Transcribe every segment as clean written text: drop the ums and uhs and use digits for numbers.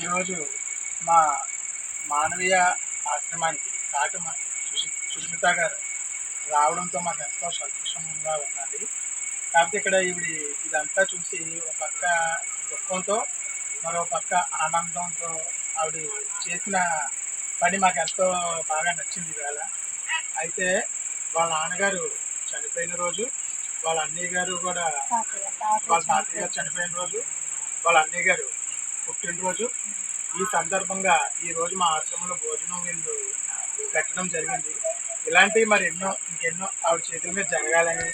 ఈరోజు మా మానవీయ ఆశ్రమానికి సుష్మిత గారు రావడంతో మాకు ఎంతో సంతోషంగా ఉన్నది. కాకపోతే ఇక్కడ ఇదంతా చూసి ఒక పక్క దుఃఖంతో మరో పక్క ఆనందంతో ఆవిడ చేసిన పని మాకు ఎంతో బాగా నచ్చింది ఇవాళ. అయితే వాళ్ళ నాన్నగారు చనిపోయిన రోజు, వాళ్ళ అన్నయ్య గారు కూడా వాళ్ళ తాతయ్య గారు చనిపోయిన రోజు, వాళ్ళ అన్నయ్య గారు పుట్టినరోజు. ఈ సందర్భంగా ఈరోజు మా ఆశ్రమంలో భోజనం వీళ్ళు పెట్టడం జరిగింది. ఇలాంటివి మరి ఇంకెన్నో ఆవిడ చేతుల మీద జరగాలని,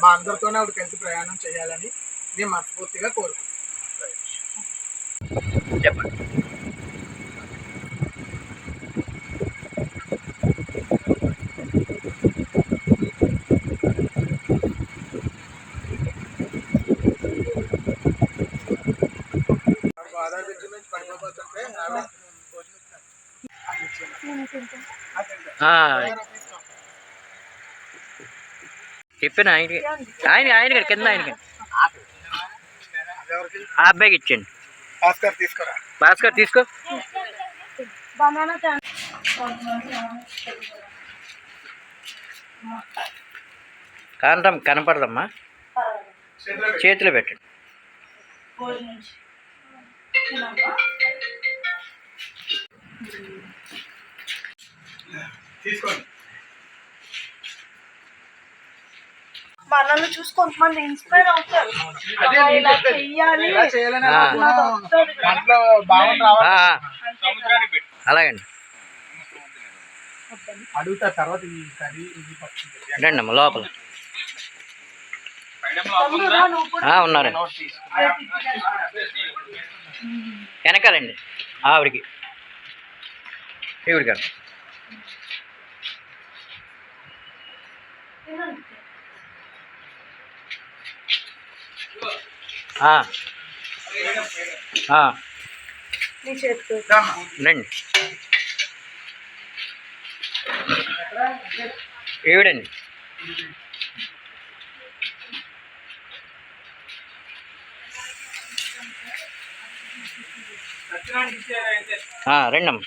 మా అందరితోనే ఆవిడ కలిసి ప్రయాణం చేయాలని మేము మనస్ఫూర్తిగా కోరుకుంటున్నాం. చెప్పండి. చెప్పాను ఆయన కింద ఆయనకి ఆ అబ్బాయికి ఇచ్చేయండి. భాస్కర్ తీసుకో. కాంతం కనపడదమ్మా, చేతిలో పెట్టండి. తీసుకోండి. మనల్ని చూసి కొంతమంది ఇన్స్పైర్ అవుతారు. అలాగండి, అడుగుతా తర్వాత రండి అమ్మ లోపల ఉన్నారండి. వెనకాలండి ఆవిడికి ఈవిడికి రండి. ఈవిడండి. రండి అమ్మ.